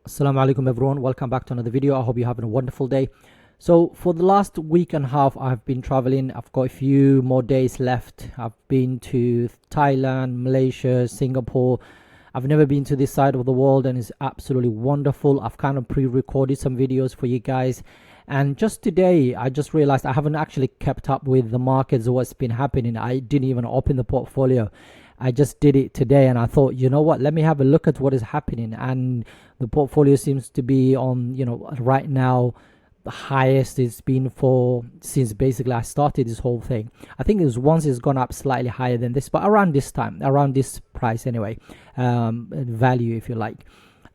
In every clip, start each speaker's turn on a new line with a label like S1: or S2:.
S1: Assalamu Alaikum everyone, welcome back to another video. I hope you're having a wonderful day. So for the last week and a half I've been traveling. I've got a few more days left. I've been to Thailand, Malaysia, Singapore. I've never been to this side of the world and it's absolutely wonderful. I've kind of pre-recorded some videos for you guys, and just today I just realized I haven't actually kept up with the markets or what's been happening. I didn't even open the portfolio. I just did it today and I thought, you know what, let me have a look at what is happening. And the portfolio seems to be on, right now the highest it's been for since basically I started this whole thing. I think it was once it's gone up slightly higher than this, but around this time, around this price anyway, value if you like.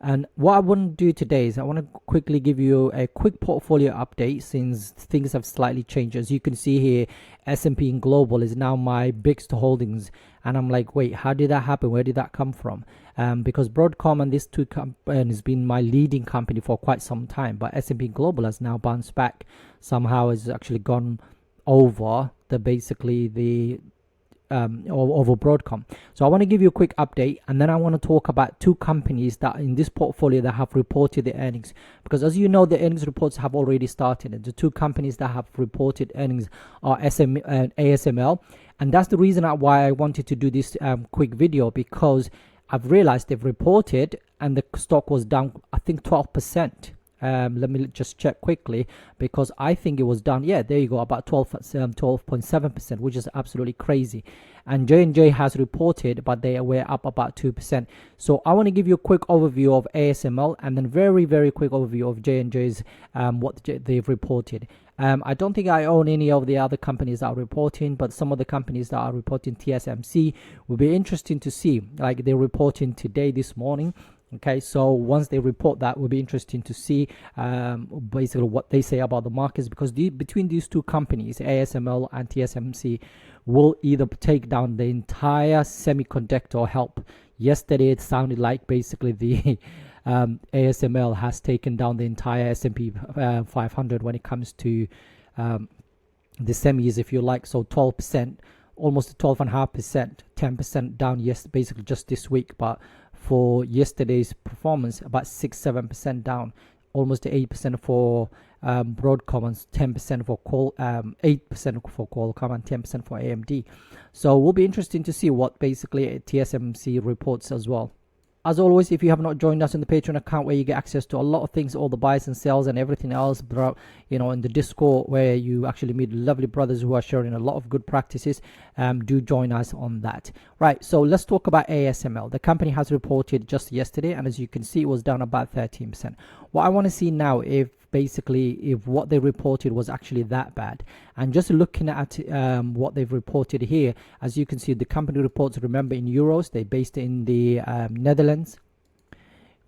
S1: And what I want to do today is I want to quickly give you a quick portfolio update since things have slightly changed. As you can see here, S&P Global is now my biggest holdings, and I'm like, wait, how did that happen? Where did that come from? Because Broadcom and these two companies has been my leading company for quite some time, but S&P Global has now bounced back. Somehow has actually gone over the over Broadcom. So I want to give you a quick update, and then I want to talk about two companies that in this portfolio that have reported the earnings, because as you know, the earnings reports have already started, and the two companies that have reported earnings are ASML, and that's the reason why I wanted to do this quick video, because I've realized they've reported and the stock was down, I think 12%. Let me just check quickly, because I think it was down, yeah, there you go, about 12.7%, which is absolutely crazy. And J&J has reported, but they were up about 2%. So I want to give you a quick overview of ASML, and then very quick overview of J&J's what they've reported. I don't think I own any of the other companies that are reporting, but some of the companies that are reporting, TSMC, will be interesting to see. Like they're reporting today, this morning. Okay, so once they report, that will be interesting to see basically what they say about the markets, because between these two companies, ASML and TSMC, will either take down the entire semiconductor or help. Yesterday it sounded like basically the ASML has taken down the entire S&P 500 when it comes to the semis, if you like. So 12%, almost 12.5%, 10% down, yes, basically just this week. But for yesterday's performance, about 6-7% down, almost 8% for Broadcom, and 10% for 8% for Qualcomm, and 10% for AMD. So it will be interesting to see what basically TSMC reports as well. As always, if you have not joined us in the Patreon account, where you get access to a lot of things, all the buys and sells and everything else, in the Discord, where you actually meet lovely brothers who are sharing a lot of good practices, do join us on that. Right, so let's talk about ASML. The company has reported just yesterday, and as you can see, it was down about 13%. What I want to see now, if what they reported was actually that bad. And just looking at what they've reported here, as you can see, the company reports, remember, in euros. They based it in the Netherlands.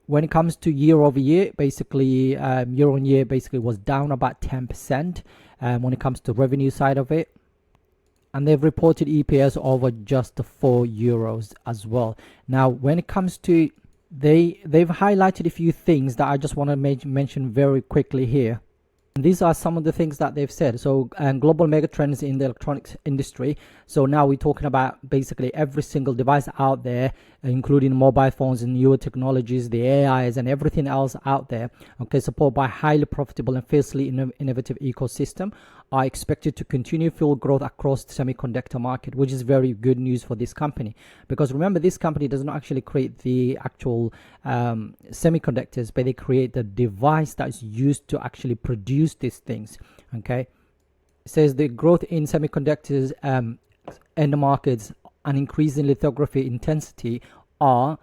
S1: When it comes to year over year, basically year on year basically was down about 10% when it comes to revenue side of it. And they've reported EPS over just 4 euros as well. Now when it comes to they've highlighted a few things that I just want to mention very quickly here. And these are some of the things that they've said. So global megatrends in the electronics industry. So now we're talking about basically every single device out there, including mobile phones and newer technologies, the AIs and everything else out there, okay, supported by highly profitable and fiercely innovative ecosystem, are expected to continue fuel growth across the semiconductor market, which is very good news for this company. Because remember, this company does not actually create the actual semiconductors, but they create the device that is used to actually produce these things. Okay, it says the growth in semiconductors end markets and increasing lithography intensity are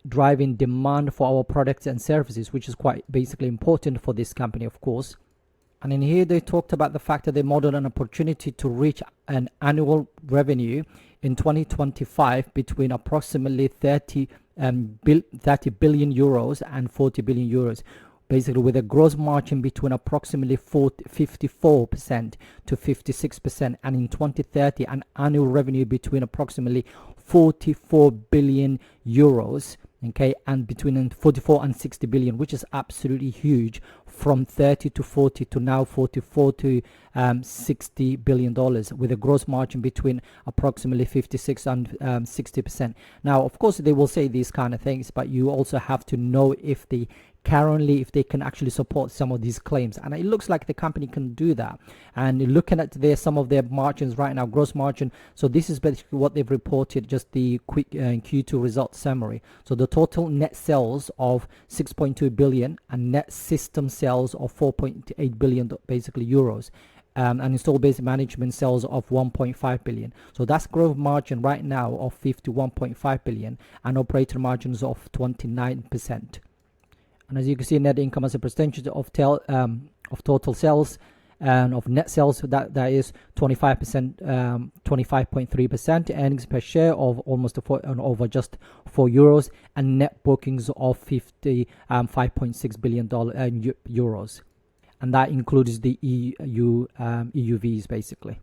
S1: driving demand for our products and services, which is quite basically important for this company, of course. And in here they talked about the fact that they modeled an opportunity to reach an annual revenue in 2025 between approximately 30 billion euros and 40 billion euros, basically with a gross margin between approximately 54% to 56%, and in 2030 an annual revenue between approximately 44 billion euros okay, and between 44 and 60 billion, which is absolutely huge, from 30 to 40 to now 44 to 60 billion dollars, with a gross margin between approximately 56 and 60%. Now, of course, they will say these kind of things, but you also have to know if they currently, if they can actually support some of these claims, and it looks like the company can do that. And looking at some of their margins right now, gross margin, so this is basically what they've reported, just the quick Q2 results summary. So the total net sales of 6.2 billion and net system sales of 4.8 billion basically euros, and install base management sales of 1.5 billion. So that's gross margin right now of 51.5 billion and operating margins of 29%. And as you can see, net income as a percentage of total sales and of net sales, that is 25%, 25.3%. Earnings per share of almost over just €4, and net bookings of 55.6 billion euros, and that includes the EUVs basically.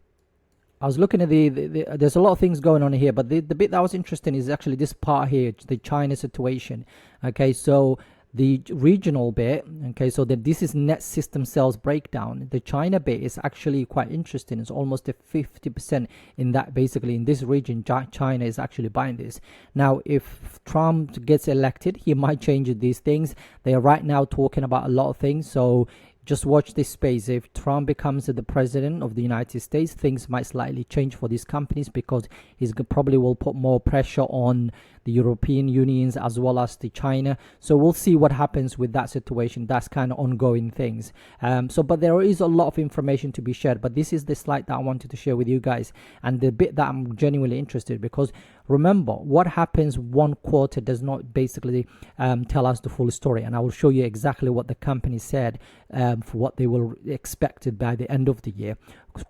S1: I was looking at there's a lot of things going on here, but the bit that was interesting is actually this part here, the China situation. Okay, so the regional bit, okay, so this is net system sales breakdown. The China bit is actually quite interesting. It's almost a 50% in that, basically in this region China is actually buying this. Now if Trump gets elected, he might change these things. They are right now talking about a lot of things, so just watch this space. If Trump becomes the president of the United States, things might slightly change for these companies, because he's probably will put more pressure on the European unions as well as the China. So we'll see what happens with that situation. That's kind of ongoing things. But there is a lot of information to be shared, but this is the slide that I wanted to share with you guys, and the bit that I'm genuinely interested, because remember, what happens one quarter does not basically tell us the full story, and I will show you exactly what the company said for what they will expected by the end of the year.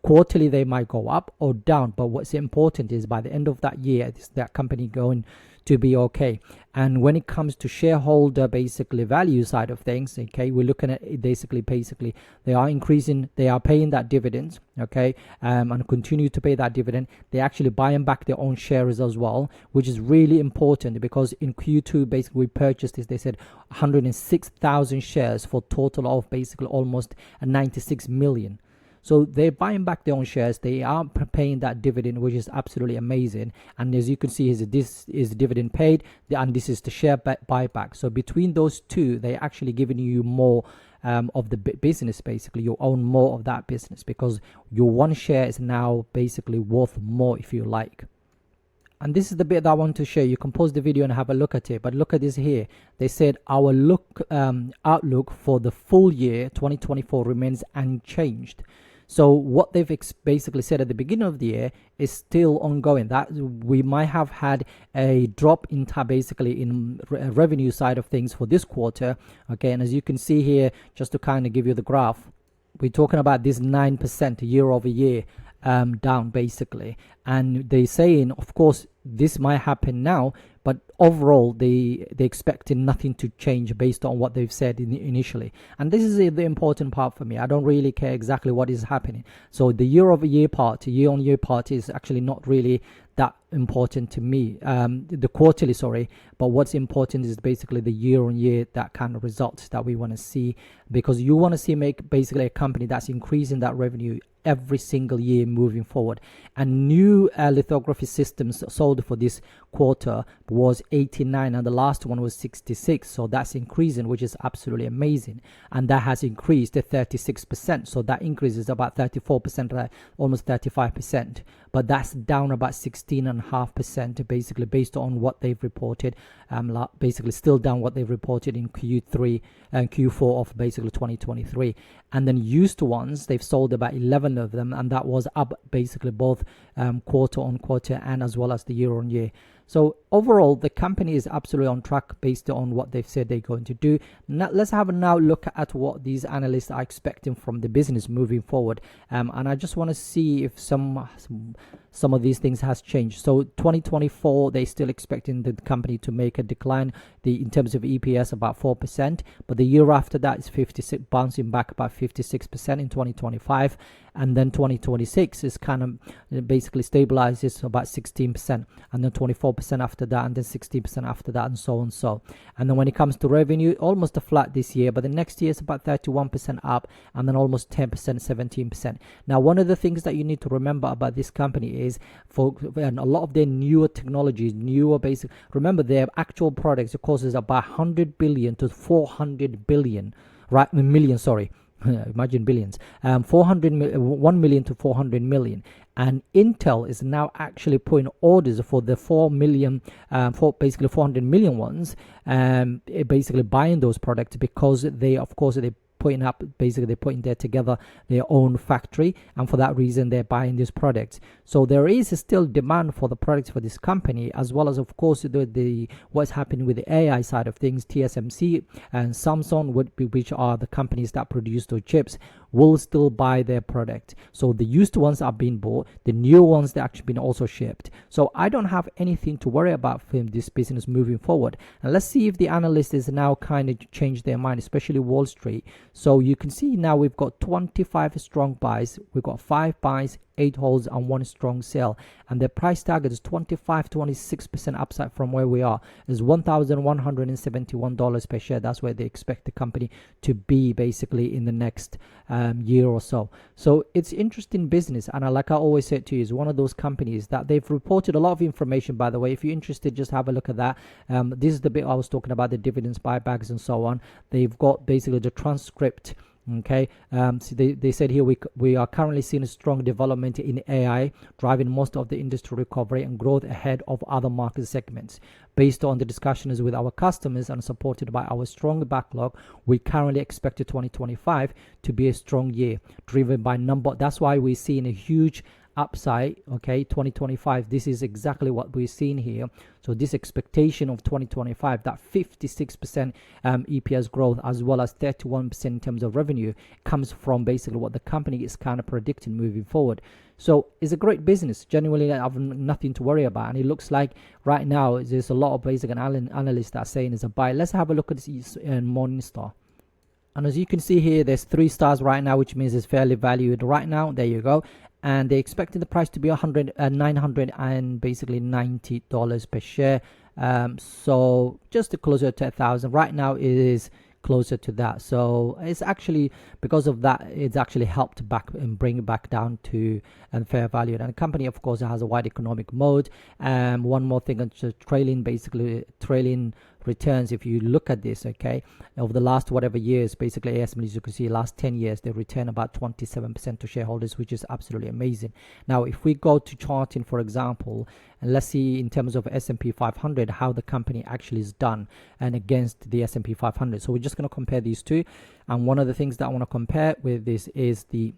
S1: Quarterly they might go up or down, but what's important is by the end of that year, is that company going to be okay. And when it comes to shareholder basically value side of things, okay, we're looking at basically they are increasing, they are paying that dividend, okay, and continue to pay that dividend. They're actually buying back their own shares as well, which is really important, because in Q2 basically we purchased this, they said 106,000 shares for total of basically almost 96 million. So they're buying back their own shares. They are paying that dividend, which is absolutely amazing. And as you can see, this is the dividend paid, and this is the share buyback. So between those two, they're actually giving you more of the business. Basically, you own more of that business, because your one share is now basically worth more, if you like. And this is the bit that I want to share. You can pause the video and have a look at it, but look at this here. They said our outlook for the full year 2024 remains unchanged. So what they've basically said at the beginning of the year is still ongoing, that we might have had a drop in basically in revenue side of things for this quarter. Okay, and as you can see here, just to kind of give you the graph, we're talking about this 9% year over year down basically, and they're saying, of course, this might happen now, but overall they're expecting nothing to change based on what they've said initially. And this is the important part for me. I don't really care exactly what is happening. So the year over year part, year on year part, is actually not really that important to me, the quarterly, sorry, but what's important is basically the year on year, that kind of results that we want to see, because you want to see basically a company that's increasing that revenue every single year moving forward. And new lithography systems sold for this quarter was 89, and the last one was 66, so that's increasing, which is absolutely amazing. And that has increased to 36%, so that increase is about 34%, almost 35%, but that's down about 16.5% basically based on what they've reported, basically still down what they've reported in Q3 and Q4 of basically 2023. And then used ones, they've sold about 11 of them, and that was up basically both quarter on quarter and as well as the year on year. So overall, the company is absolutely on track based on what they've said they're going to do. Now, let's have a look at what these analysts are expecting from the business moving forward. And I just want to see if some some of these things has changed. So 2024, they still expecting the company to make a decline in terms of EPS about 4%, but the year after that is 56, bouncing back about 56% in 2025, and then 2026 is kind of basically stabilizes about 16%, and then 24% after that, and then 16% after that, and so on. And then when it comes to revenue, almost a flat this year, but the next year is about 31% up, and then almost 10%, 17%. Now, one of the things that you need to remember about this company is and a lot of their newer technologies, remember their actual products, of course, is about 100 billion to 400 billion, right? Million, sorry. Imagine billions. 1 million to 400 million. And Intel is now actually putting orders for the 4 million, for basically 400 million ones, basically buying those products, because they putting there together their own factory, and for that reason they're buying these products. So there is still demand for the products for this company, as well as of course what's happening with the AI side of things. TSMC and Samsung which are the companies that produce those chips, will still buy their product. So the used ones are being bought, the new ones they're actually been also shipped. So I don't have anything to worry about from this business moving forward. And let's see if the analysts is now kind of changed their mind, especially Wall Street. So you can see now we've got 25 strong buys, we've got 5 buys, 8 holds, and 1 strong sell, and the price target is 26% upside from where we are, is $1,171 per share. That's where they expect the company to be basically in the next year or so. So it's interesting business, and like I always said to you, is one of those companies that they've reported a lot of information, by the way. If you're interested, just have a look at that. This is the bit I was talking about, the dividends, buybacks, and so on. They've got basically the transcript. Okay, so they said here we are currently seeing a strong development in AI, driving most of the industry recovery and growth ahead of other market segments. Based on the discussions with our customers and supported by our strong backlog, we currently expect 2025 to be a strong year, driven by that's why we're seeing a huge upside. Okay, 2025, this is exactly what we're seeing here. So this expectation of 2025, that 56% EPS growth, as well as 31% in terms of revenue, comes from basically what the company is kind of predicting moving forward. So it's a great business. Genuinely, I have nothing to worry about, and it looks like right now there's a lot of basic analysts that are saying it's a buy. Let's have a look at this Morningstar. And as you can see here, there's 3 stars right now, which means it's fairly valued right now. There you go. And they expected the price to be $900 and basically $90 per share. So just closer to 1,000 right now. It is closer to that, so it's actually because of that, it's actually helped back and bring it back down to fair value. And the company, of course, has a wide economic mode. One more thing on trailing returns. If you look at this, okay, over the last whatever years, basically ASML, as you can see, last 10 years they return about 27% to shareholders, which is absolutely amazing. Now if we go to charting, for example, and let's see in terms of S&P 500 how the company actually is done and against the S&P 500. So we're just going to compare these two, and one of the things that I want to compare with this is the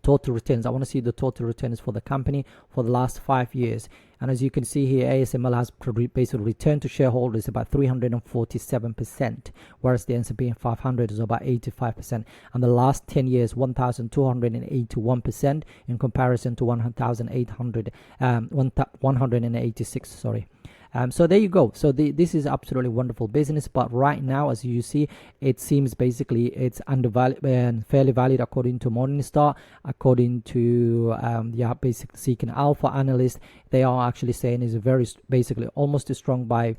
S1: total returns. I want to see the total returns for the company for the last 5 years. And as you can see here, ASML has basically returned to shareholders about 347%, whereas the S&P 500 is about 85%. And the last 10 years, 1,281% in comparison to 186. Sorry. So there you go. So this is absolutely wonderful business, but right now, as you see, it seems basically it's undervalued and fairly valued according to Morningstar. According to basically Seeking Alpha analyst, they are actually saying is very basically almost a strong buy.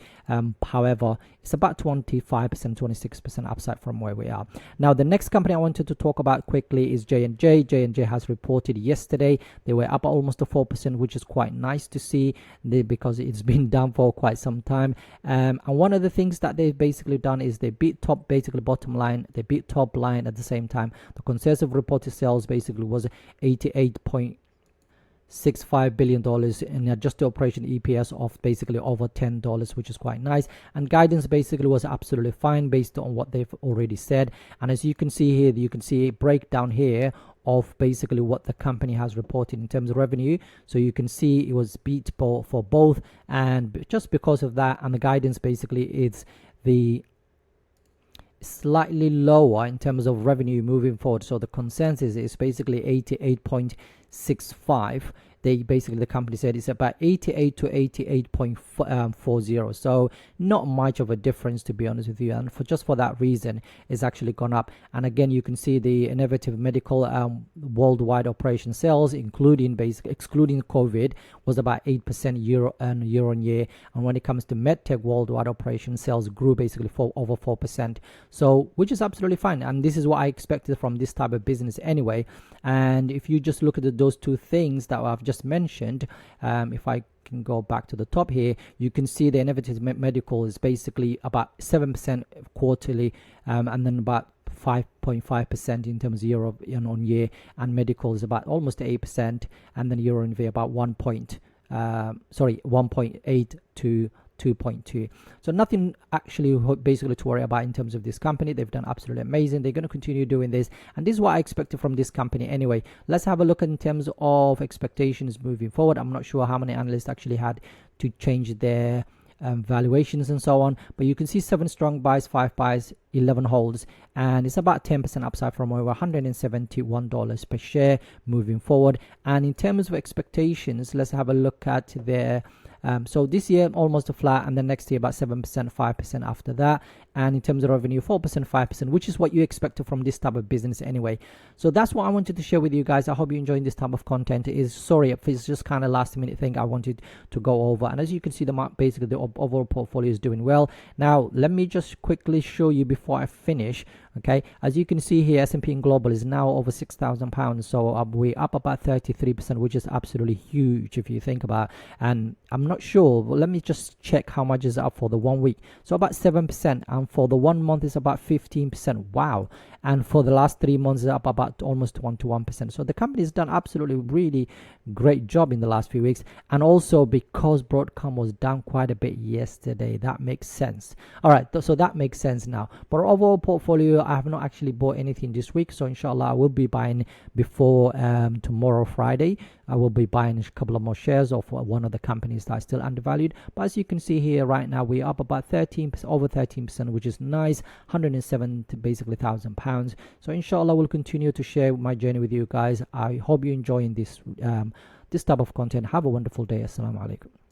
S1: However, it's about 25%, 26% upside from where we are now. The next company I wanted to talk about quickly is J&J. J&J has reported yesterday. They were up almost 4%, which is quite nice to see because it's been down for quite some time. And one of the things that they've basically done is they beat bottom line, they beat top line at the same time. The consensus reported sales basically was $88.65 billion in adjusted operation EPS of basically over $10, which is quite nice. And guidance basically was absolutely fine based on what they've already said. And as you can see here, you can see a breakdown here of basically what the company has reported in terms of revenue. So you can see it was beat for both, and just because of that, and the guidance basically is the slightly lower in terms of revenue moving forward. So the consensus is basically 88.65 the company said it's about 88 to 88.40. So not much of a difference, to be honest with you, and for that reason it's actually gone up. And again, you can see the innovative medical worldwide operation sales, excluding COVID, was about 8% year on year. And when it comes to medtech worldwide operation sales, grew basically for over 4%. So which is absolutely fine, and this is what I expected from this type of business anyway. And if you just look at those two things that I've just mentioned, if I can go back to the top here, you can see the innovative medical is basically about 7% quarterly, and then about 5.5% in terms of year on year, and medical is about almost 8%, and then year on year about 1.8 to 2.2. So nothing actually basically to worry about in terms of this company. They've done absolutely amazing. They're going to continue doing this, and this is what I expected from this company anyway. Let's have a look in terms of expectations moving forward. I'm not sure how many analysts actually had to change their valuations and so on, but you can see 7 strong buys, 5 buys, 11 holds, and it's about 10% upside from over $171 per share moving forward. And in terms of expectations, let's have a look at their so this year almost a flat, and then next year about 7%, 5% after that. And in terms of revenue, 4%, 5%, which is what you expect from this type of business anyway. So that's what I wanted to share with you guys. I hope you're enjoying this type of content. Sorry if it's just kind of last minute thing I wanted to go over. And as you can see, basically the overall portfolio is doing well. Now let me just quickly show you before I finish. Okay, as you can see here, S&P Global is now over £6,000, so we're up about 33%, which is absolutely huge if you think about it. And I'm not sure, but let me just check how much is up for the 1 week. So about 7%, and for the 1 month is about 15%. Wow. And for the last 3 months is up about almost 1%. So the company has done absolutely really great job in the last few weeks. And also because Broadcom was down quite a bit yesterday, that makes sense. All right, so that makes sense now. But overall portfolio, I have not actually bought anything this week, so inshallah I will be buying before tomorrow, Friday. I will be buying a couple of more shares of one of the companies that are still undervalued. But as you can see here, right now we're up about 13%, over 13%, which is nice. 107 to basically £1,000. So inshallah we'll continue to share my journey with you guys. I hope you're enjoying this this type of content. Have a wonderful day. Assalamu Alaikum.